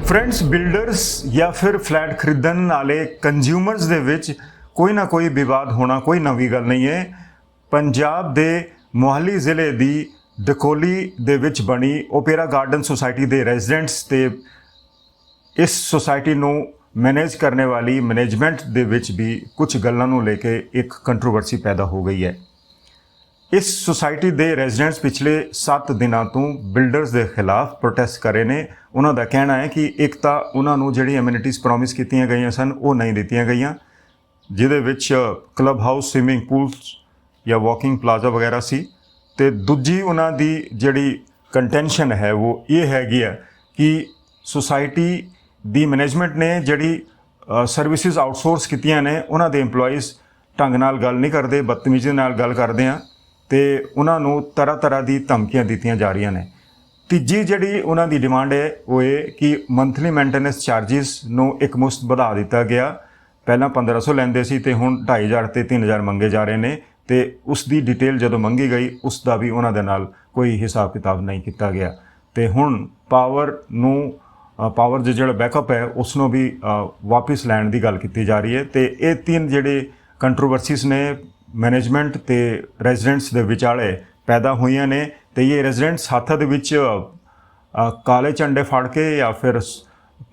Friends builders या फिर flat खरीदਣ वाले कंज्यूमर्स ਦੇ ਵਿੱਚ ਕੋਈ ਨਾ ਕੋਈ ਵਿਵਾਦ ਹੋਣਾ ਕੋਈ ਨਵੀਂ ਗੱਲ ਨਹੀਂ ਹੈ। ਪੰਜਾਬ ਦੇ ਮੋਹਾਲੀ ਜ਼ਿਲ੍ਹੇ ਦੀ ਡਕੋਲੀ ਦੇ ਵਿੱਚ ਬਣੀ ਓਪੇਰਾ ਗਾਰਡਨ सोसाइटी ਦੇ ਰੈਜ਼ੀਡੈਂਟਸ ਤੇ इस सोसाइटी ਨੂੰ मैनेज करने वाली मैनेजमेंट ਦੇ ਵਿੱਚ भी कुछ ਗੱਲਾਂ ਨੂੰ ਲੈ ਕੇ एक कंट्रोवर्सी पैदा हो गई है। इस सोसाइटी ਦੇ ਰੈਜ਼ੀਡੈਂਟਸ पिछले 7 ਦਿਨਾਂ ਤੋਂ ਬਿਲਡਰਸ ਦੇ ਖਿਲਾਫ ਪ੍ਰੋਟੈਸਟ ਕਰ ਰਹੇ ਨੇ। ਉਹਨਾਂ ਦਾ ਕਹਿਣਾ ਹੈ ਕਿ ਇੱਕ ਤਾਂ ਉਹਨਾਂ ਨੂੰ ਜਿਹੜੀ ਐਮਿਨਿਟੀਜ਼ ਪ੍ਰੋਮਿਸ ਕੀਤੀਆਂ ਗਈਆਂ ਸਨ ਉਹ ਨਹੀਂ ਦਿੱਤੀਆਂ ਗਈਆਂ, ਜਿਹਦੇ ਵਿੱਚ ਕਲੱਬ ਹਾਊਸ, ਸਵਿਮਿੰਗ ਪੂਲਸ ਜਾਂ ਵਾਕਿੰਗ ਪਲਾਜ਼ਾ ਵਗੈਰਾ ਸੀ। ਤੇ ਦੂਜੀ ਉਹਨਾਂ ਦੀ ਜਿਹੜੀ ਕੰਟੈਂਸ਼ਨ ਹੈ ਉਹ ਇਹ ਹੈਗੀ ਆ ਕਿ सोसाइटी ਦੀ ਮੈਨੇਜਮੈਂਟ ਨੇ ਜਿਹੜੀ ਸਰਵਿਸਿਜ਼ ਆਊਟਸੋਰਸ ਕੀਤੀਆਂ ਨੇ ਉਹਨਾਂ ਦੇ EMPLOYEES ਢੰਗ ਨਾਲ ਗੱਲ ਨਹੀਂ ਕਰਦੇ, ਬਦਤਮੀਜ਼ੀ ਨਾਲ ਗੱਲ ਕਰਦੇ ਆ ਤੇ ਉਹਨਾਂ ਨੂੰ ਤਰ੍ਹਾਂ ਤਰ੍ਹਾਂ ਦੀ ਧਮਕੀਆਂ ਦਿੱਤੀਆਂ ਜਾ ਰਹੀਆਂ ਨੇ। ਤੀਜੀ ਜਿਹੜੀ ਉਹਨਾਂ ਦੀ ਡਿਮਾਂਡ ਹੈ ਉਹ ਇਹ ਕਿ ਮੰਥਲੀ ਮੇਨਟੇਨੈਂਸ ਚਾਰਜਿਸ ਨੂੰ ਇੱਕ ਮੁਸ਼ਤ ਵਧਾ ਦਿੱਤਾ ਗਿਆ। ਪਹਿਲਾਂ 1500 ਲੈਂਦੇ ਸੀ ਤੇ ਹੁਣ 2500 ਤੇ 3000 ਮੰਗੇ ਜਾ ਰਹੇ ਨੇ ਤੇ ਉਸ ਦੀ ਡਿਟੇਲ ਜਦੋਂ ਮੰਗੀ ਗਈ ਉਸ ਦਾ ਵੀ ਉਹਨਾਂ ਦੇ ਨਾਲ ਕੋਈ ਹਿਸਾਬ ਕਿਤਾਬ ਨਹੀਂ ਕੀਤਾ ਗਿਆ ਤੇ ਹੁਣ ਪਾਵਰ ਦੇ ਜਿਹੜਾ ਬੈਕਅਪ ਹੈ ਉਸ ਨੂੰ ਵੀ ਵਾਪਿਸ ਲੈਣ ਦੀ ਗੱਲ ਕੀਤੀ ਜਾ ਰਹੀ ਹੈ। ਤੇ ਇਹ ਤਿੰਨ ਜਿਹੜੇ ਕੰਟਰੋਵਰਸੀਜ਼ ਨੇ ਮੈਨੇਜਮੈਂਟ ਤੇ ਰੈਜ਼ੀਡੈਂਟਸ ਦੇ ਵਿਚਾਲੇ ਪੈਦਾ ਹੋਈਆਂ ਨੇ ਤੇ ਇਹ ਰੈਜ਼ੀਡੈਂਟਸ ਹੱਥਾਂ ਦੇ ਵਿੱਚ ਕਾਲੇ ਝੰਡੇ ਫੜ ਕੇ ਜਾਂ ਫਿਰ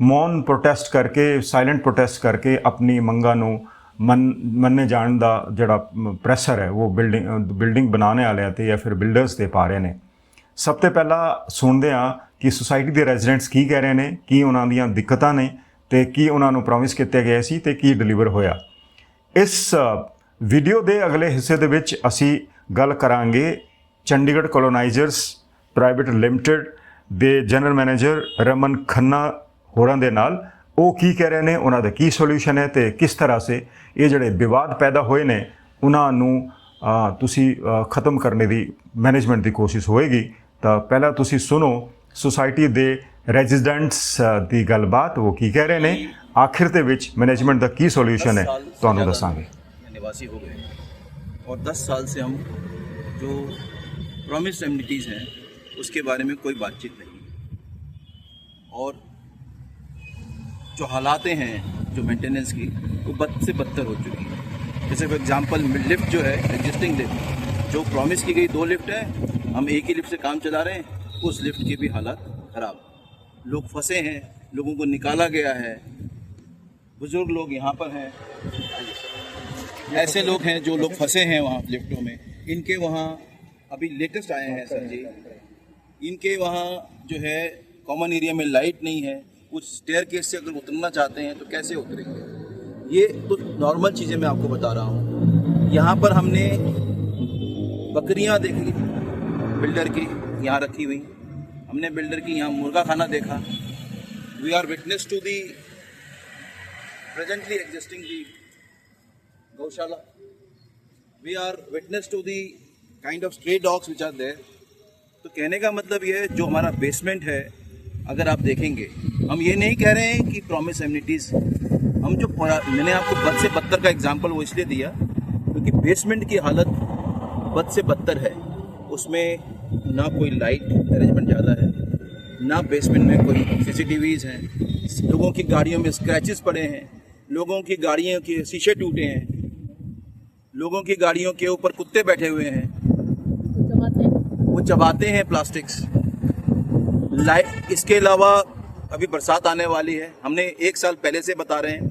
ਮੌਨ ਪ੍ਰੋਟੈਸਟ ਕਰਕੇ, ਸਾਇਲੈਂਟ ਪ੍ਰੋਟੈਸਟ ਕਰਕੇ ਆਪਣੀ ਮੰਗਾਂ ਨੂੰ ਮੰਨੇ ਜਾਣ ਦਾ ਜਿਹੜਾ ਪ੍ਰੈਸ਼ਰ ਹੈ ਉਹ ਬਿਲਡਿੰਗ ਬਣਾਉਣ ਵਾਲਿਆਂ ਤੇ ਜਾਂ ਫਿਰ ਬਿਲਡਰਸ ਤੇ ਪਾ ਰਹੇ ਨੇ। ਸਭ ਤੋਂ ਪਹਿਲਾਂ ਸੁਣਦੇ ਹਾਂ ਕਿ सोसाइटी ਦੇ ਰੈਜ਼ੀਡੈਂਟਸ ਕੀ ਕਹਿ ਰਹੇ ਨੇ, ਕੀ ਉਹਨਾਂ ਦੀਆਂ ਦਿੱਕਤਾਂ ਨੇ ਤੇ ਕੀ ਉਹਨਾਂ ਨੂੰ ਪ੍ਰੋਮਿਸ ਕੀਤੇ ਗਏ ਸੀ ਤੇ ਕੀ ਡਿਲੀਵਰ ਹੋਇਆ। ਇਸ ਵੀਡੀਓ ਦੇ ਅਗਲੇ ਹਿੱਸੇ ਦੇ ਵਿੱਚ ਅਸੀਂ ਗੱਲ ਕਰਾਂਗੇ ਚੰਡੀਗੜ੍ਹ ਕੋਲੋਨਾਈਜ਼ਰਸ ਪ੍ਰਾਈਵੇਟ ਲਿਮਟਿਡ ਦੇ ਜਨਰਲ ਮੈਨੇਜਰ ਰਮਨ ਖੰਨਾ ਹੋਰਾਂ ਦੇ ਨਾਲ। ਉਹ ਕੀ ਕਹਿ ਰਹੇ ਨੇ, ਉਹਨਾਂ ਦਾ ਕੀ ਸੋਲੂਸ਼ਨ ਹੈ ਤੇ ਕਿਸ ਤਰ੍ਹਾਂ ਸੇ ਇਹ ਜਿਹੜੇ ਵਿਵਾਦ ਪੈਦਾ ਹੋਏ ਨੇ ਉਹਨਾਂ ਨੂੰ ਤੁਸੀਂ ਖਤਮ ਕਰਨ ਦੀ ਮੈਨੇਜਮੈਂਟ ਦੀ ਕੋਸ਼ਿਸ਼ ਹੋਏਗੀ। ਤਾਂ ਪਹਿਲਾਂ ਤੁਸੀਂ ਸੁਣੋ सोसाइटी ਦੇ ਰੈਜ਼ੀਡੈਂਟਸ ਦੀ ਗੱਲਬਾਤ, ਉਹ ਕੀ ਕਹਿ ਰਹੇ ਨੇ, आखिर ਦੇ ਵਿੱਚ मैनेजमेंट ਦਾ ਕੀ ਸੋल्यूशन है ਤੁਹਾਨੂੰ ਦੱਸਾਂਗੇ। निवासी हो गए और 10 साल से हम जो प्रॉमिस एमिनिटीज़ हैं उसके बारे में कोई बातचीत नहीं और जो हालातें हैं जो मेंटेनेंस की वो बद से बदतर हो चुकी है। जैसे फॉर एग्जांपल लिफ्ट जो है, एग्जिस्टिंग लिफ्ट जो प्रॉमिस की गई 2 लिफ्ट है, हम एक ही लिफ्ट से काम चला रहे हैं, उस लिफ्ट की भी हालत ख़राब, लोग फंसे हैं, लोगों को निकाला गया है, बुजुर्ग लोग यहाँ पर हैं, ऐसे लोग हैं जो लोग फंसे हैं वहाँ लिफ्टों में। इनके वहाँ अभी लेटेस्ट आए हैं सर जी, इनके वहाँ जो है कॉमन एरिया में लाइट नहीं है, उस स्टेयरकेस से अगर उतरना चाहते हैं तो कैसे उतरेंगे। ये तो नॉर्मल चीज़ें मैं आपको बता रहा हूँ। यहाँ पर हमने बकरियाँ देखी बिल्डर की यहाँ रखी हुई, हमने बिल्डर की यहाँ मुर्गा खाना देखा। We are witness to the presently existing the gaushala, we are witness to the kind of stray dogs which are there. तो कहने का मतलब ये है जो हमारा बेसमेंट है, अगर आप देखेंगे, हम ये नहीं कह रहे हैं कि प्रॉमिस एमिनिटीज़, हम जो मैंने आपको बद से बदतर का एग्जांपल वो इसलिए दिया क्योंकि बेसमेंट की हालत बद से बदतर है। उसमें ना कोई लाइट अरेंजमेंट ज़्यादा है, ना बेसमेंट में कोई CCTVs हैं, लोगों की गाड़ियों में स्क्रैचेस पड़े हैं, लोगों की गाड़ियों के शीशे टूटे हैं, लोगों की गाड़ियों के ऊपर कुत्ते बैठे हुए हैं, वो चबाते हैं प्लास्टिक्स लाइट। इसके अलावा अभी बरसात आने वाली है, हमने 1 साल पहले से बता रहे हैं,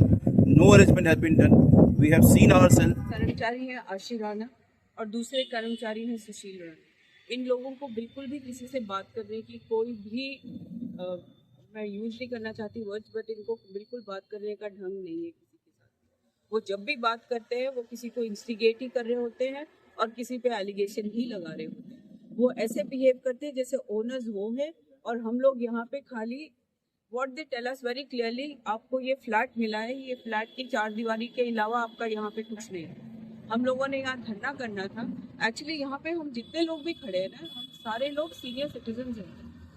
no arrangement has been done, we have seen ourselves. कर्मचारी हैं आशीष राणा और दूसरे कर्मचारी हैं सुशील राणा। इन लोगों को बिल्कुल भी किसी से बात करने की कोई भी मैं यूज नहीं करना चाहती वर्ड्स, बट इनको बिल्कुल बात करने का ढंग नहीं है किसी के साथ। वो जब भी बात करते हैं वो किसी को इंस्टिगेट ही कर रहे होते हैं और किसी पे एलिगेशन ही लगा रहे होते हैं। वो ऐसे बिहेव करते हैं जैसे ओनर्स वो हैं और हम लोग यहाँ पे खाली what they tell us very clearly, आपको ये फ्लैट मिला है, ये फ्लैट की 4 दीवारी के अलावा आपका यहाँ पे कुछ नहीं है। हम लोगों ने यहाँ धरना करना था। एक्चुअली यहाँ पे हम जितने लोग भी खड़े हैं ना, हम सारे लोग सीनियर सिटीजन्स हैं।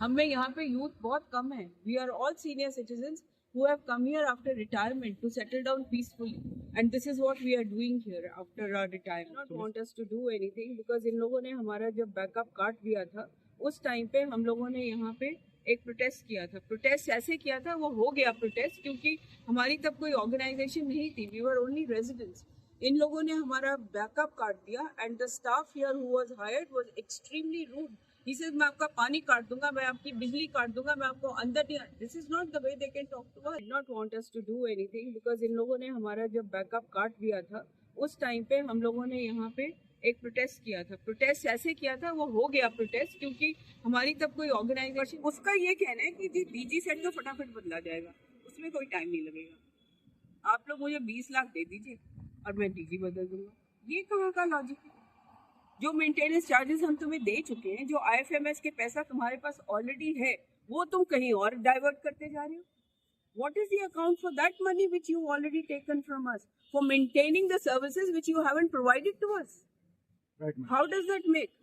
हमें यहाँ पे यूथ बहुत कम है। We are all senior citizens who have come here after retirement to settle down peacefully, and this is what we are doing here after our retirement. Not want us to do anything because इन लोगों ने हमारा जब backup काट दिया था उस time पे हम लोगों ने यहाँ पे एक प्रोटेस्ट किया था। प्रोटेस्ट ऐसे किया था, वो हो गया प्रोटेस्ट, क्योंकि हमारी तब कोई ऑर्गेनाइजेशन नहीं थी, वी वर ओनली रेजिडेंट्स। इन लोगों ने हमारा बैकअप काट दिया and the staff here who was hired was extremely rude. He said मैं आपका पानी काट दूंगा, मैं आपकी बिजली काट दूंगा, मैं आपको अंदर नहीं। This is not the way they can talk to us. Not want us to do anything because इन लोगों ने हमारा जब बैकअप काट दिया था, उस टाइम पे हम लोगों ने यहाँ पे एक प्रोटेस्ट किया था। प्रोटेस्ट ऐसे किया था, वो हो गया प्रोटेस्ट, क्योंकि हमारी तब कोई ऑर्गेनाइजेशन। उसका ये कहना है कि जी डीजी सेट तो फटाफट बदला जाएगा, उसमें कोई टाइम नहीं लगेगा। आप लोग मुझे 20 लाख दे दीजिए और मैं डीजी बदल दूंगा। ये कहाँ का लॉजिक है? जो मेंटेनेंस चार्जेस हम तुम्हें दे चुके हैं, जो IFMS के पैसा तुम्हारे पास ऑलरेडी है, वो तुम कहीं और डाइवर्ट करते जा रहे हो। What is the account for that money which you already taken from us for maintaining the services which you haven't provided to us? Right. How does that make?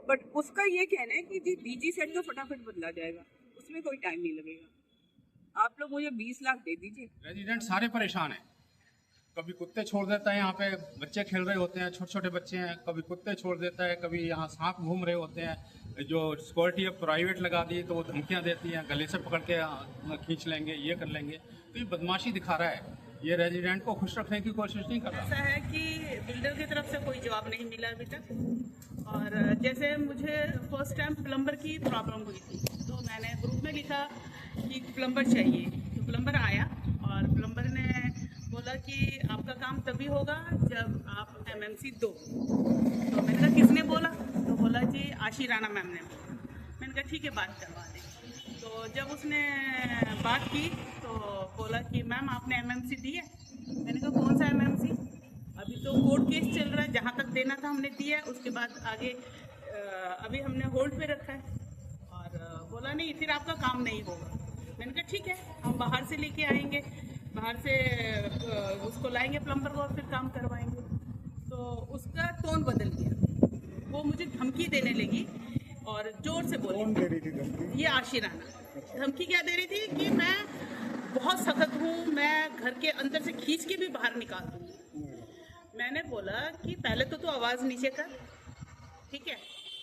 But उसका ये कहना है कि जी डीजी सेट तो फटाफट बदला जाएगा, उसमें कोई टाइम नहीं लगेगा। आप लोग मुझे 20 लाख दे दीजिए। रेजिडेंट सारे परेशान हैं। कभी कुत्ते छोड़ देता है, यहाँ पे बच्चे खेल रहे होते हैं, छोटे छोटे बच्चे हैं, कभी कुत्ते छोड़ देता है, कभी यहाँ सांप घूम रहे होते हैं। जो सिक्योरिटी अब प्राइवेट लगा दी तो वो धमकियाँ देती हैं, गले से पकड़ के खींच लेंगे, ये कर लेंगे। तो ये बदमाशी दिखा रहा है, ये रेजिडेंट को खुश रखने की कोशिश नहीं कर रहा। ऐसा है कि बिल्डर की तरफ से कोई जवाब नहीं मिला अभी तक। और जैसे मुझे फर्स्ट टाइम प्लम्बर की प्रॉब्लम हुई थी, तो मैंने ग्रुप में लिखा कि प्लम्बर चाहिए। तो प्लम्बर आया और प्लम्बर ने बोला कि आपका काम तभी होगा जब आप MMC दो। तो मैंने कहा किसने बोला? तो बोला जी आशी राणा मैम ने बोला। मैंने कहा ठीक है, बात करवा दें। तो जब उसने बात की तो बोला कि मैम आपने MMC दी है। मैंने कहा कौन सा MMC? अभी तो कोर्ट केस चल रहा है, जहाँ तक देना था हमने दिया है, उसके बाद आगे अभी हमने होल्ड पे रखा है। और बोला नहीं फिर आपका काम नहीं होगा। मैंने कहा ठीक है, हम बाहर से लेके आएंगे, बाहर से उसको लाएंगे प्लम्बर को और फिर काम करवाएंगे। तो उसका टोन बदल गया, वो मुझे धमकी देने लगी और जोर से बोली। कौन दे रही थी धमकी? ये आशी राणा। धमकी क्या दे रही थी कि मैं बहुत सख्त हूँ, मैं घर के अंदर से खींच के भी बाहर निकाल दूँगी। मैंने बोला कि पहले तो आवाज़ नीचे कर, ठीक है।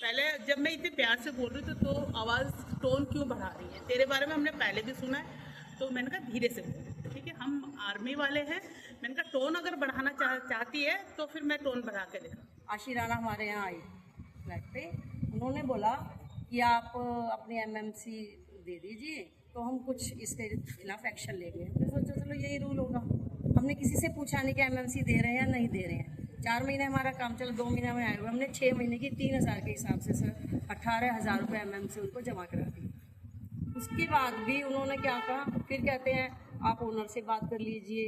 पहले जब मैं इतने प्यार से बोल रही थी तो आवाज़ टोन क्यों बढ़ा रही है? तेरे बारे में हमने पहले भी सुना है। तो मैंने कहा धीरे से बोल, ठीक है, हम आर्मी वाले हैं। मैंने कहा टोन अगर बढ़ाना चाहती है तो फिर मैं टोन बढ़ा के देखा। आशी राणा हमारे यहाँ आई फ्लैट पे, उन्होंने बोला कि आप अपनी MMC दे दीजिए तो हम कुछ इसके खिलाफ एक्शन लेंगे। हमने सोचा चलो यही रूल होगा। हमने किसी से पूछा नहीं कि MMC दे रहे हैं या नहीं दे रहे हैं। 4 महीने हमारा काम चला, 2 महीने में आए हुए, हमने 6 महीने की 3,000 के हिसाब से सर 18,000 रुपये MMC उनको जमा करा दी। उसके बाद भी उन्होंने क्या कहा, फिर कहते हैं आप ओनर से बात कर लीजिए,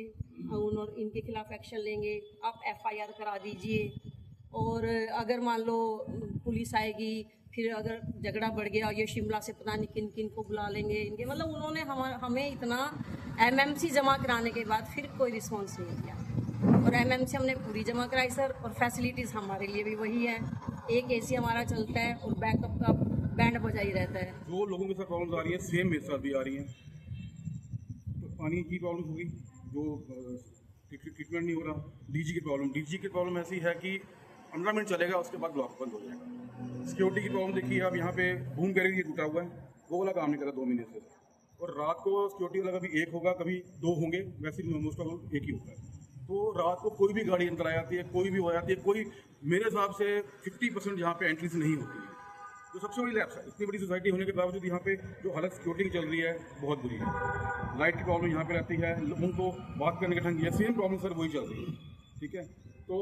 ओनर इनके खिलाफ एक्शन लेंगे, आप FIR करा दीजिए। और अगर मान लो पुलिस आएगी, फिर अगर झगड़ा बढ़ गया, ये शिमला से पता नहीं किन किन को बुला लेंगे इनके। मतलब उन्होंने हमें इतना MMC जमा कराने के बाद फिर कोई रिस्पॉन्स नहीं किया। और MMC हमने पूरी जमा कराई सर, और फैसिलिटीज़ हमारे लिए भी वही है। एक AC हमारा चलता है और बैकअप का बैंड बजा ही रहता है। जो लोगों के साथ प्रॉब्लम्स आ रही हैं सेम मेरे साथ भी आ रही हैं। तो पानी की प्रॉब्लम होगी, जो ट्रीटमेंट नहीं हो रहा। DG की प्रॉब्लम ऐसी है कि 15 मिनट चलेगा, उसके बाद ब्लॉक बंद हो जाएगा। सिक्योरिटी की प्रॉब्लम देखिए, अब यहाँ पे बूम बैरियर टूटा हुआ है, वो वाला काम नहीं कर रहा 2 महीने से। और रात को सिक्योरिटी वाला कभी एक होगा, कभी 2 होंगे, वैसे मोस्ट ऑफ एक ही होता है। तो रात को कोई भी गाड़ी अंदर आ जाती है, कोई भी हो जाती है, कोई मेरे हिसाब से 50% यहाँ पे एंट्रीज नहीं होती है। तो सबसे बड़ी लैप्स है। इतनी बड़ी सोसाइटी होने के बावजूद यहाँ पे जो हालत सिक्योरिटी की चल रही है बहुत बुरी है। लाइट की प्रॉब्लम यहाँ पे रहती है, लोगों को बात करने का ढंग है, सेम प्रॉब्लम सर वही चल रही है, ठीक है। तो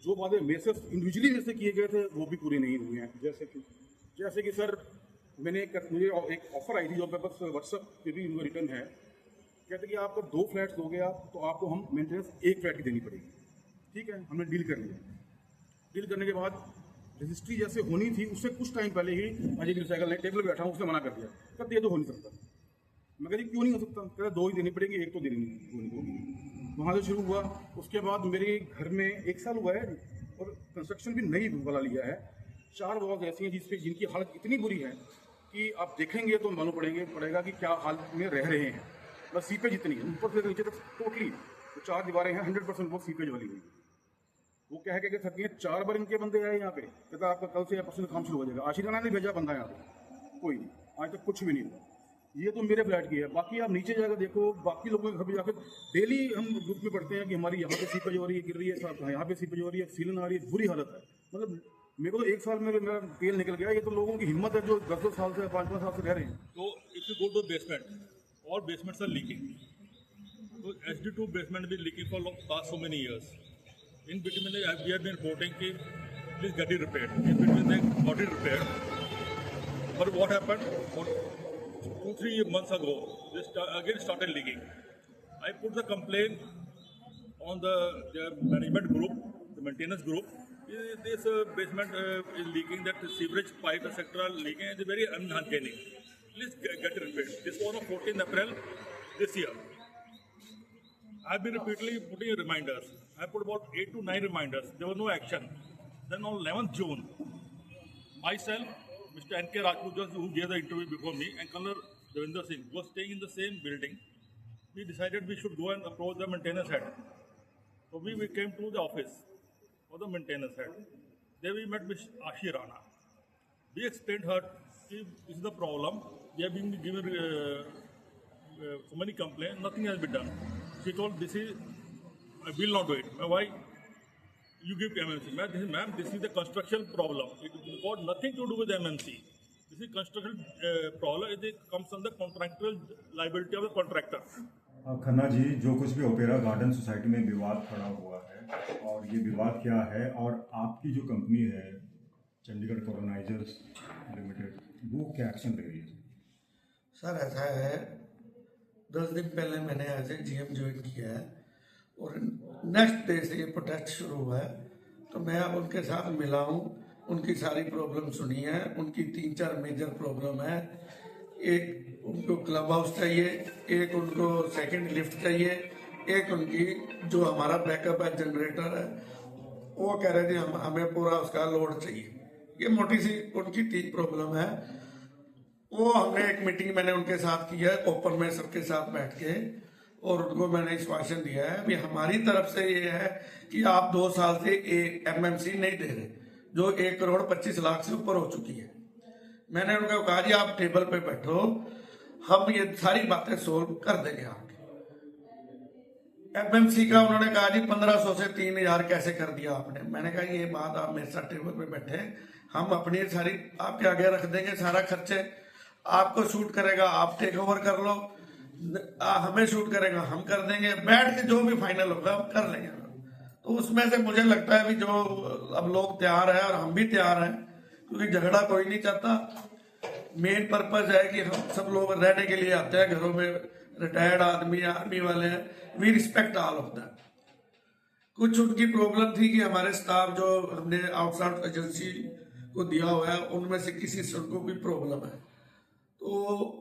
जो बातें मेरे इंडिविजुअली मेरे से किए गए थे वो भी पूरे नहीं हुए हैं। जैसे कि सर मुझे एक ऑफर आई थी जो बस व्हाट्सएप पे भी उनको रिटर्न है। कहते कि आपको 2 फ्लैट्स दोगे आप, तो आपको हम मेंटेनेंस 1 फ्लैट की देनी पड़ेगी, ठीक है। हमने डील कर लिया। डील करने के बाद रजिस्ट्री जैसे होनी थी, उससे कुछ टाइम पहले ही अजय रिसाइकल ने टेबल बैठा हूँ, उसने मना कर दिया, कहते ये तो हो नहीं सकता। मैं कहती क्यों नहीं हो सकता? कहता 2 ही देनी पड़ेगी, 1 तो देनी होगी। वहाँ से शुरू हुआ। उसके बाद मेरे घर में 1 साल हुआ है और कंस्ट्रक्शन भी नई वाला लिया है। 4 वॉल्स ऐसी हैं जिनकी हालत इतनी बुरी है कि आप देखेंगे तो मालूम पड़ेगा कि क्या हालत में रह रहे हैं। बस सीपेज इतनी है, ऊपर से नीचे तक टोटली तो 4 दीवारें हैं, 100% वो सीपेज वाली हुई। वो कह के थकी है, 4 बार इनके बंदे आए यहाँ पे, कहता आपका कल से या परसों काम शुरू हो जाएगा। आशी राणा ने भेजा बंदा यहाँ पे, कोई नहीं। आज तक कुछ भी नहीं हुआ। ये तो मेरे फ्लैट की है, बाकी आप नीचे जाकर देखो, बाकी लोगों के घर पे जाकर डेली हम ग्रुप में पढ़ते हैं कि हमारी यहाँ पे सीपेज हो रही है, गिर रही है, यहाँ पे सीपेज हो रही है, सीलन आ रही है, बुरी हालत है। मतलब मेरे को तो 1 साल में मेरा तेल निकल गया। ये तो लोगों की हिम्मत है जो 10-10 साल से 5-5 साल से रह रहे हैं। So if you go to basement, all basements are leaking. So SD2 basement been leaking for past so many years. In between we have been reporting कि please get it repaired. In between they got it repaired. But what happened? 2-3 months ago, this again started leaking. I put the complaint on their management group, the maintenance group. This basement is leaking, that sewerage pipe etc. are leaking. It's very unhygienic. Please get it repaired. This was on 14th April this year. I've been repeatedly putting reminders. I put about 8 to 9 reminders. There was no action. Then on 11th June, myself, Mr. N.K. Rajput, who gave the interview before me, and Colonel Devinder Singh was staying in the same building. We decided we should go and approach the maintenance head. So we came to the office of the maintenance head. There we met Ms. Ashi Rana. We explained her, this is the problem. We have been given so many complaints, nothing has been done. She told, I will not do it. Why? You give MMC. Ma'am, this is the construction problem. It got nothing to do with MMC. This is construction problem. It comes under contractual liability of the contractor. Khanna ji, जो कुछ भी opera garden society में विवाद खड़ा हुआ है, और ये विवाद क्या है, और आपकी जो कंपनी है चंडीगढ़ कॉलोनाइजर्स लिमिटेड, वो क्या एक्शन ले रही है? सर ऐसा है, 10 दिन पहले मैंने एज ए GM ज्वाइन किया है और नेक्स्ट डे से ये प्रोटेस्ट शुरू हुआ है। तो मैं अब उनके साथ मिला हूँ, उनकी सारी प्रॉब्लम सुनी है। उनकी 3-4 मेजर प्रॉब्लम है। एक उनको क्लब हाउस चाहिए, एक उनको सेकंड लिफ्ट चाहिए, एक उनकी जो हमारा बैकअप है जनरेटर है, वो कह रहे थे हमें पूरा उसका लोड चाहिए। ये मोटी सी उनकी 3 प्रॉब्लम है। वो हमने एक मीटिंग मैंने उनके साथ की है, ओपन में सबके साथ बैठ के, और उनको मैंने आश्वासन दिया है भी हमारी तरफ से ये है कि आप 2 साल से MMC नहीं दे रहे, जो 1,25,00,000 से ऊपर हो चुकी है। मैंने उनको कहा जी आप टेबल पे बैठो, हम ये सारी बातें सोल्व कर देंगे आपकी। MMC का उन्होंने कहा जी 1500 से 3000 कैसे कर दिया आपने। मैंने कहा ये बात आप मेरे साथ टेबल पे बैठे, हम अपनी सारी आपके आगे रख देंगे, सारा खर्चे आपको शूट करेगा, आप टेक ओवर कर लो, हमें शूट करेगा हम कर देंगे, बैठ के जो भी फाइनल होगा हम कर लेंगे। तो उसमें से मुझे लगता है भी जो अब लोग तैयार हैं और हम भी तैयार हैं, क्योंकि झगड़ा कोई नहीं चाहता। मेन पर्पस है कि हम सब लोग रहने के लिए आते हैं घरों में, रिटायर्ड आदमी, आर्मी वाले हैं, we respect all of that. कुछ उनकी प्रॉब्लम थी कि हमारे स्टाफ जो हमने आउटसाइड एजेंसी को दिया हुआ है उनमें से किसी से उनको कोई प्रॉब्लम है, तो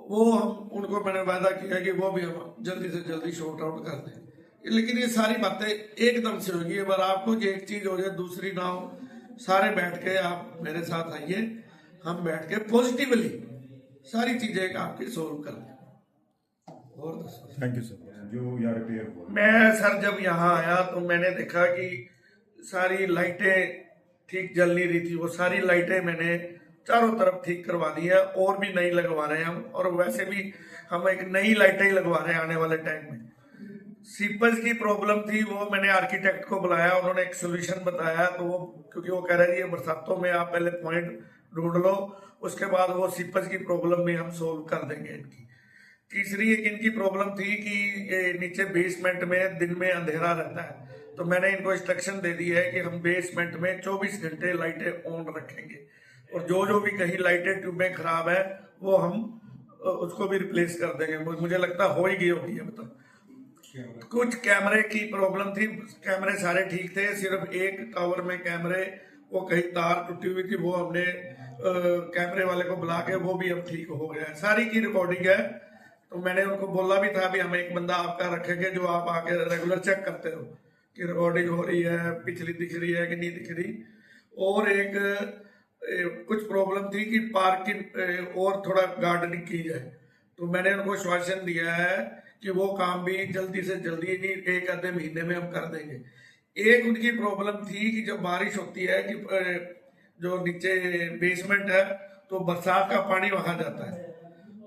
वो हम उनको मैंने वादा किया कि वो भी हम जल्दी से जल्दी शॉर्ट आउट कर दें। लेकिन ये सारी बातें एकदम से होगी। अगर आपको एक चीज हो जाए दूसरी ना हो, सारे बैठ के आप मेरे साथ आइए, हम बैठ के पॉजिटिवली सारी चीजें आपकी सोल्व कर दें। और थैंक यू सर। जो यार रिपेयर हुआ, मैं सर जब यहाँ आया तो मैंने देखा कि सारी लाइटें ठीक जल नहीं रही थी। वो सारी लाइटें मैंने चारों तरफ ठीक करवा दी है, और भी नई लगवा रहे हैं हम, और वैसे भी हम एक नई लाइटें ही लगवा रहे हैं आने वाले टाइम में। सीपेज की प्रॉब्लम थी, वो मैंने आर्किटेक्ट को बुलाया, उन्होंने एक सोल्यूशन बताया। तो वो क्योंकि वो कह रहे थे बरसातों में आप पहले पॉइंट ढूंढ लो, उसके बाद वो सीपेज की प्रॉब्लम भी हम सोल्व कर देंगे इनकी। तीसरी एक इनकी प्रॉब्लम थी कि ये नीचे बेसमेंट में दिन में अंधेरा रहता है, तो मैंने इनको इंस्ट्रक्शन दे दी है कि हम बेसमेंट में 24 घंटे लाइटें ऑन रखेंगे, और जो भी कहीं लाइटें ट्यूबें खराब है वो हम उसको भी रिप्लेस कर देंगे। मुझे लगता हो ही गई होगी है। मतलब कुछ कैमरे की प्रॉब्लम थी, कैमरे सारे ठीक थे, सिर्फ एक टावर में कैमरे वो कहीं तार टूटी हुई थी, वो हमने कैमरे वाले को बुला के वो भी अब ठीक हो गया है। सारी की रिकॉर्डिंग है। तो मैंने उनको बोला भी था भी हम एक बंदा आपका रखेंगे जो आप आके रेगुलर चेक करते रहो कि रिकॉर्डिंग हो रही है, पिछली दिख रही है कि नहीं दिख रही। और एक कुछ प्रॉब्लम थी कि पार्किंग और थोड़ा गार्डनिंग की जाए, तो मैंने उनको आश्वासन दिया है कि वो काम भी जल्दी से जल्दी, नहीं 1 आधे महीने में हम कर देंगे। एक उनकी प्रॉब्लम थी कि जब बारिश होती है कि जो नीचे बेसमेंट है तो बरसात का पानी वहां जाता है,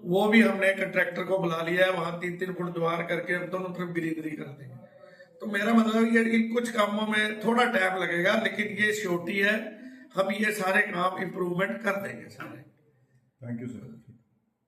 वो भी हमने कंट्रैक्टर को बुला लिया है, वहां 3-3 फुट द्वार करके हम दोनों तरफ ग्रीनरी कर देंगे। तो मेरा मतलब ये है कि कुछ कामों में थोड़ा टाइम लगेगा, लेकिन ये श्योरिटी है, हम ये सारे काम इम्प्रूवमेंट कर देंगे सारे। Thank you sir.